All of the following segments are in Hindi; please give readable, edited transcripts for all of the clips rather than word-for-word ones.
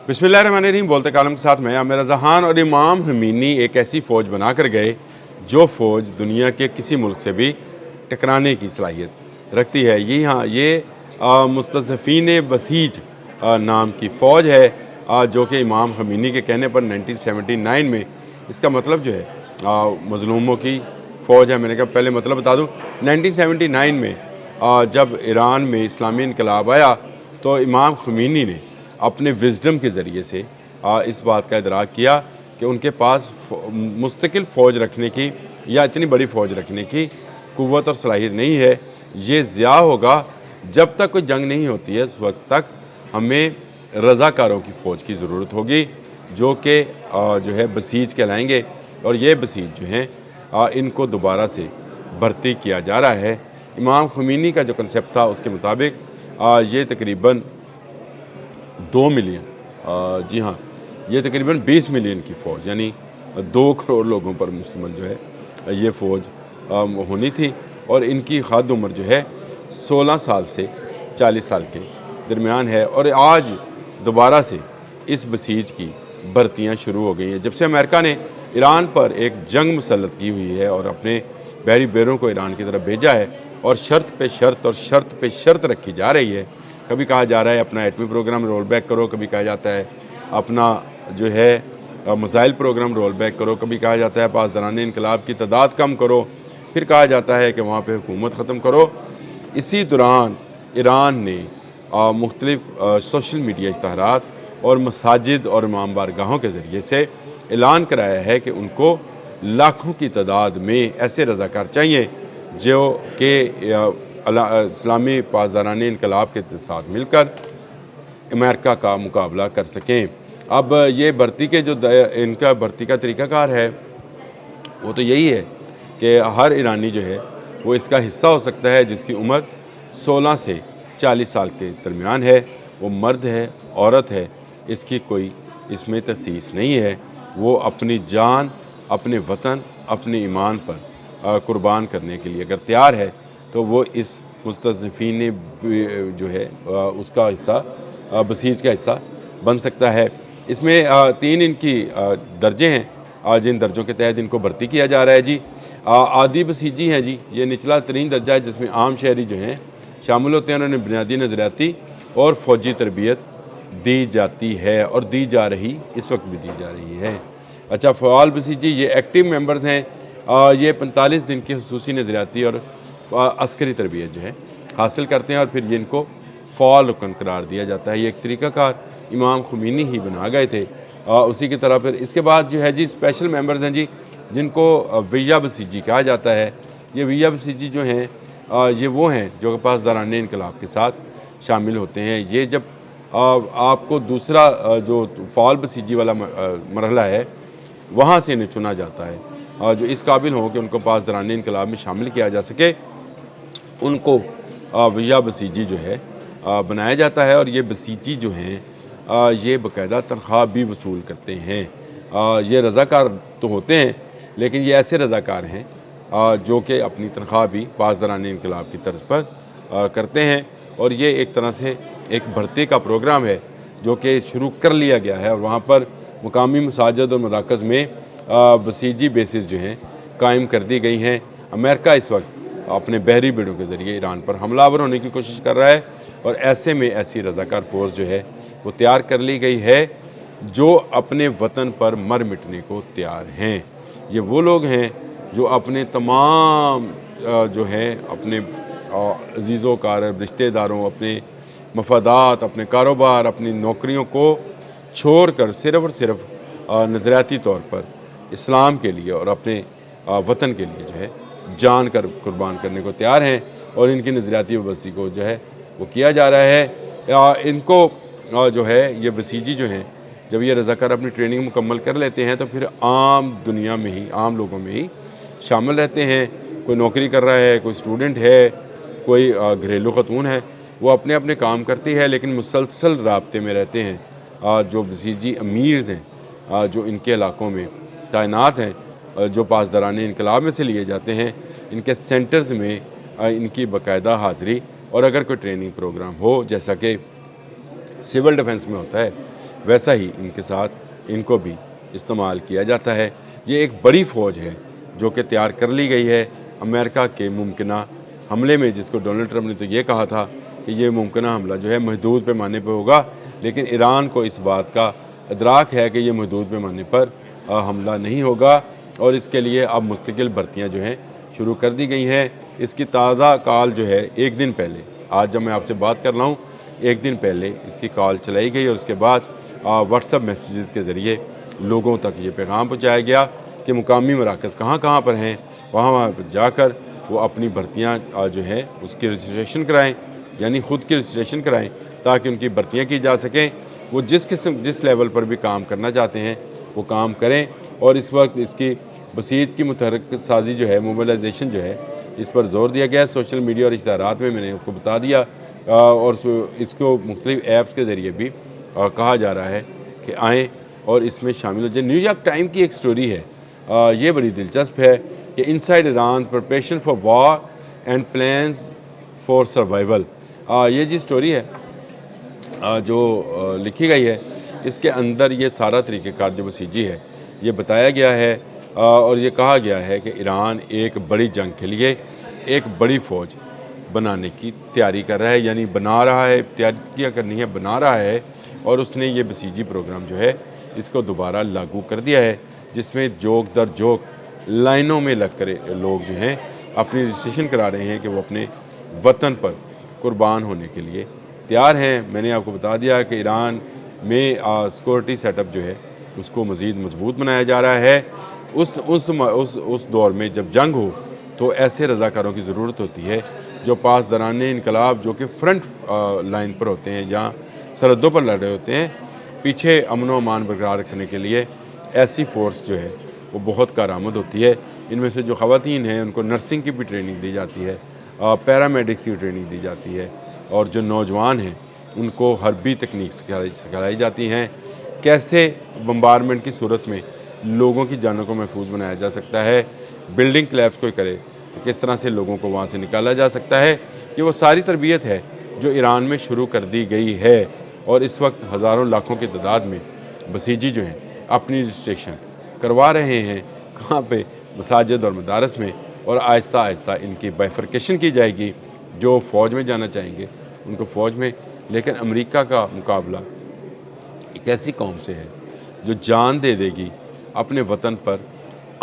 बिस्मिल्लाहिर्रहमानिर्रहीम। बोलते कालम के साथ मैं आमिर जहान और इमाम ख़मीनी एक ऐसी फ़ौज बना कर गए जो फ़ौज दुनिया के किसी मुल्क से भी टकराने की सलाहियत रखती है। ये मुस्तज़फ़ीन बसीज नाम की फ़ौज है, जो कि इमाम ख़मीनी के कहने पर 1979 में, इसका मतलब जो है मज़लूमों की फ़ौज है। मैंने कहा पहले मतलब बता दूँ। 1979 में जब ईरान में इस्लामी इनकलाब आया तो इमाम ख़मीनी ने अपने विज़डम के ज़रिए से इस बात का इदराक किया कि उनके पास मुस्तकिल फ़ौज रखने की या इतनी बड़ी फ़ौज रखने की क़ुव्वत और सलाहियत नहीं है। ये ज़िया होगा जब तक कोई जंग नहीं होती है, उस वक्त तक हमें रज़ाकारों की फ़ौज की ज़रूरत होगी, जो कि जो है बसीज कहलाएंगे। और ये बसीज जो हैं इनको दोबारा से भर्ती किया जा रहा है। इमाम ख़मीनी का जो कंसेप्ट था उसके मुताबिक ये तकरीबन 2 मिलियन, जी हाँ, ये तकरीबन 20 मिलियन की फ़ौज यानी 2 करोड़ लोगों पर मुश्तमिल जो है ये फ़ौज होनी थी। और इनकी हद उम्र जो है 16 साल से 40 साल के दरमियान है। और आज दोबारा से इस बसीज की भर्तियाँ शुरू हो गई हैं। जब से अमेरिका ने ईरान पर एक जंग मुसल्लत की हुई है और अपने बहरी बेरों को ईरान की तरफ भेजा है और शर्त पे शर्त और शर्त पे शर्त रखी जा रही है। कभी कहा जा रहा है अपना एटमी प्रोग्राम रोल बैक करो, कभी कहा जाता है अपना जो है मिसाइल प्रोग्राम रोल बैक करो, कभी कहा जाता है पासदारान इनकलाब की तादाद कम करो, फिर कहा जाता है कि वहाँ पे हुकूमत ख़त्म करो। इसी दौरान ईरान ने मुख्तलिफ सोशल मीडिया इश्तहारात और मसाजिद और इमाम बारगाहों के ज़रिए से ऐलान कराया है कि उनको लाखों की तादाद में ऐसे रज़ाकार चाहिए जो कि इस्लामी पासदारान इनकलाब के साथ मिलकर अमेरिका का मुकाबला कर सकें। अब ये भर्ती के जो इनका भर्ती का तरीक़ाकार है वो तो यही है कि हर ईरानी जो है वो इसका हिस्सा हो सकता है जिसकी उम्र 16 से 40 साल के दरमियान है। वो मर्द है, औरत है, इसकी कोई इसमें तखसीस नहीं है। वो अपनी जान, अपने वतन, अपने ईमान पर कुर्बान करने के लिए अगर तैयार है तो वो इस मुस्तज़फ़ीन जो है उसका हिस्सा, बसीज का हिस्सा बन सकता है। इसमें 3 इनकी दर्जे हैं, जिन दर्जों के तहत इनको भर्ती किया जा रहा है जी। आदी बसीजी हैं जी, ये निचला तरीन दर्जा है जिसमें आम शहरी जो हैं शामिल होते हैं। उन्होंने बुनियादी नज़रियाती और फ़ौजी तरबियत दी जाती है और दी जा रही, इस वक्त भी दी जा रही है। अच्छा, फ़आल बसीजी ये एक्टिव मेंबर्स हैं। ये 45 दिन की ख़ुसूसी नज़रियाती और अस्करी तरबियत जो है हासिल करते हैं और फिर ये इनको फ़ाल रुकन करार दिया जाता है। ये एक तरीक़ाकार इमाम ख़मीनी ही बना गए थे। उसी की तरह फिर इसके बाद जो है जी स्पेशल मेंबर्स हैं जी, जिनको विया बसीजी कहा जाता है। ये विया बसीजी जो हैं ये वो हैं जो पासदारान इनकलाब के साथ शामिल होते हैं। ये जब आपको दूसरा जो फ़ाल बसीजी वाला मरहला है वहाँ से इन्हें चुना जाता है, जो इस काबिल हों कि उनको पासदारान इनकलाब में शामिल किया जा सके, उनको विया बसीजी जो है बनाया जाता है। और ये बसीजी जो हैं ये बाकायदा तनख्वाह भी वसूल करते हैं। ये रज़ाकार तो होते हैं लेकिन ये ऐसे रज़ाकार हैं जो कि अपनी तनख्वाह भी पासदारान इनकलाब की तर्ज पर करते हैं। और ये एक तरह से एक भर्ती का प्रोग्राम है जो कि शुरू कर लिया गया है और वहाँ पर मुकामी मसाजिद और मराकज़ में बसीजी बेसिस जो हैं कायम कर दी गई हैं। अमेरिका इस वक्त अपने बहरी बेड़ों के ज़रिए ईरान पर हमलावर होने की कोशिश कर रहा है और ऐसे में ऐसी रज़ाकार फ़ोर्स जो है वो तैयार कर ली गई है जो अपने वतन पर मर मिटने को तैयार हैं। ये वो लोग हैं जो अपने तमाम जो हैं अपने अज़ीज़ों कारब रिश्तेदारों, अपने मफादात, अपने कारोबार, अपनी नौकरियों को छोड़ कर सिर्फ़ और सिर्फ नज़रियाती तौर पर इस्लाम के लिए और अपने वतन के लिए जो है जान कर कुर्बान करने को तैयार हैं। और इनकी नज़रियाती वाबस्ती को जो है वो किया जा रहा है। इनको जो है ये बसीजी जो हैं जब ये रज़ाकार अपनी ट्रेनिंग मुकम्मल कर लेते हैं तो फिर आम दुनिया में ही, आम लोगों में ही शामिल रहते हैं। कोई नौकरी कर रहा है, कोई स्टूडेंट है, कोई घरेलू ख़तून है, वो अपने अपने काम करती है लेकिन मुसलसल राब्ते में रहते हैं। जो बसीजी अमीर्स हैं जो इनके इलाक़ों में तैनात हैं, जो पासदारान इनकलाब में से लिए जाते हैं, इनके सेंटर्स में इनकी बाकायदा हाज़िरी और अगर कोई ट्रेनिंग प्रोग्राम हो जैसा कि सिविल डिफेंस में होता है वैसा ही इनके साथ इनको भी इस्तेमाल किया जाता है। ये एक बड़ी फ़ौज है जो कि तैयार कर ली गई है अमेरिका के मुमकिना हमले में, जिसको डोनाल्ड ट्रंप ने तो ये कहा था कि ये मुमकिना हमला जो है महदूद पैमाने पर होगा, लेकिन ईरान को इस बात का इदराक है कि ये महदूद पैमाने पर हमला नहीं होगा और इसके लिए अब मुस्तकिल भर्तियाँ जो हैं शुरू कर दी गई हैं। इसकी ताज़ा कॉल जो है एक दिन पहले, आज जब मैं आपसे बात कर रहा हूँ, एक दिन पहले इसकी कॉल चलाई गई और उसके बाद व्हाट्सएप मैसेजेस के ज़रिए लोगों तक ये पैगाम पहुँचाया गया कि मुकामी मराकज़ कहाँ कहाँ पर हैं, वहाँ पर जाकर वो अपनी भर्तियाँ जो हैं उसकी रजिस्ट्रेशन कराएँ, यानी ख़ुद की रजिस्ट्रेशन कराएँ ताकि उनकी भर्तियाँ की जा सकें। वो जिस लेवल पर भी काम करना चाहते हैं वो काम करें। और इस वक्त इसकी बसीत की मुतहरक साजी जो है, मोबिलाइजेशन जो है, इस पर जोर दिया गया है। सोशल मीडिया और इश्तहारात में मैंने आपको बता दिया और इसको मुख्तलिफ ऐप्स के ज़रिए भी कहा जा रहा है कि आएँ और इसमें शामिल हो जाए। न्यूयॉर्क टाइम की एक स्टोरी है, ये बड़ी दिलचस्प है कि inside Iran preparation for war and plans for survival. ये जी स्टोरी है जो लिखी गई है, इसके अंदर ये सारा तरीक़ेकार जो बसीजी है ये बताया गया है और ये कहा गया है कि ईरान एक बड़ी जंग के लिए एक बड़ी फ़ौज बनाने की तैयारी कर रहा है, यानी बना रहा है, तैयारी क्या करनी है, बना रहा है। और उसने ये बसीजी प्रोग्राम जो है इसको दोबारा लागू कर दिया है, जिसमें जोक दर जोक लाइनों में लग कर लोग जो हैं अपनी रजिस्ट्रेशन करा रहे हैं कि वो अपने वतन पर कुर्बान होने के लिए तैयार हैं। मैंने आपको बता दिया कि ईरान में सिक्योरिटी सेटअप जो है उसको मज़ीद मजबूत बनाया जा रहा है। उस दौर में जब जंग हो तो ऐसे रज़ाकारों की ज़रूरत होती है जो पास दराने इनकलाब, जो कि फ्रंट लाइन पर होते हैं, जहाँ सरहदों पर लड़ रहे होते हैं, पीछे अमन व अमान बरकरार रखने के लिए ऐसी फ़ोर्स जो है वो बहुत कारआमद होती है। इनमें से जो ख़वातीन हैं उनको नर्सिंग की भी ट्रेनिंग दी जाती है, पैरामेडिक्स की ट्रेनिंग दी जाती है, और जो नौजवान हैं उनको हर्बी तकनीक सिखाई जाती हैं, कैसे बम्बारमेंट की सूरत में लोगों की जानों को महफूज बनाया जा सकता है, बिल्डिंग क्लैप्स कोई करे तो किस तरह से लोगों को वहाँ से निकाला जा सकता है। ये वो सारी तरबियत है जो ईरान में शुरू कर दी गई है और इस वक्त हज़ारों लाखों की तादाद में बसीजी जो हैं अपनी रजिस्ट्रेशन करवा रहे हैं। कहाँ पे? मसाजिद और मदारस में। और आहिस्ता आहिस्ता इनकी बाइफरकेशन की जाएगी। जो फ़ौज में जाना चाहेंगे उनको फ़ौज में, लेकिन अमेरिका का मुकाबला एक ऐसी कौम से है जो जान दे देगी, अपने वतन पर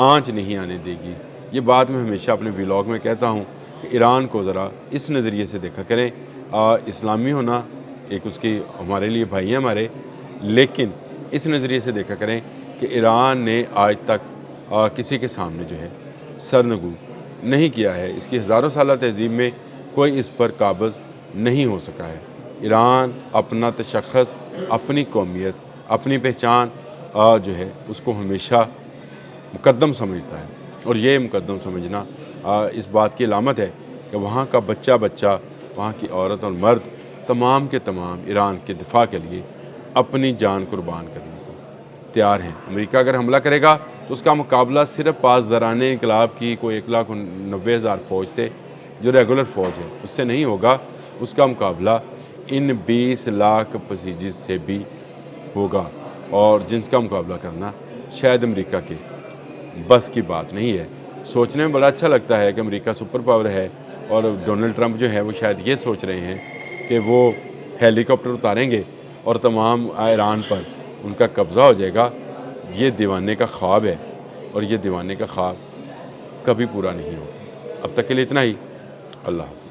आंच नहीं आने देगी। ये बात मैं हमेशा अपने व्लॉग में कहता हूँ कि ईरान को ज़रा इस नज़रिए से देखा करें। इस्लामी होना एक उसकी हमारे लिए भाई हैं हमारे, लेकिन इस नज़रिए से देखा करें कि ईरान ने आज तक किसी के सामने जो है सरनगू नहीं किया है। इसकी हज़ारों साल तहज़ीब में कोई इस पर काबज़ नहीं हो सका है। ईरान अपना तशख़्ख़ुस, अपनी कौमियत, अपनी पहचान जो है उसको हमेशा मुक़द्दम समझता है, और ये मुक़द्दम समझना इस बात की अलामत है कि वहाँ का बच्चा बच्चा, वहाँ की औरत और मर्द तमाम के तमाम ईरान के दिफा के लिए अपनी जान कुर्बान करने को तैयार हैं। अमेरिका अगर हमला करेगा तो उसका मुकाबला सिर्फ पासदाराने इनकलाब की कोई 1,90,000 फ़ौज से, जो रेगुलर फ़ौज है, उससे नहीं होगा। उसका मुकाबला इन 20 लाख बसीजी से भी होगा, और जिनका मुकाबला करना शायद अमेरिका के बस की बात नहीं है। सोचने में बड़ा अच्छा लगता है कि अमेरिका सुपर पावर है, और डोनाल्ड ट्रंप जो है वो शायद ये सोच रहे हैं कि वो हेलीकॉप्टर उतारेंगे और तमाम ईरान पर उनका कब्ज़ा हो जाएगा। ये दीवाने का ख्वाब है, और ये दीवाने का ख्वाब कभी पूरा नहीं होगा। अब तक के लिए इतना ही। अल्लाह हाफ़िज़।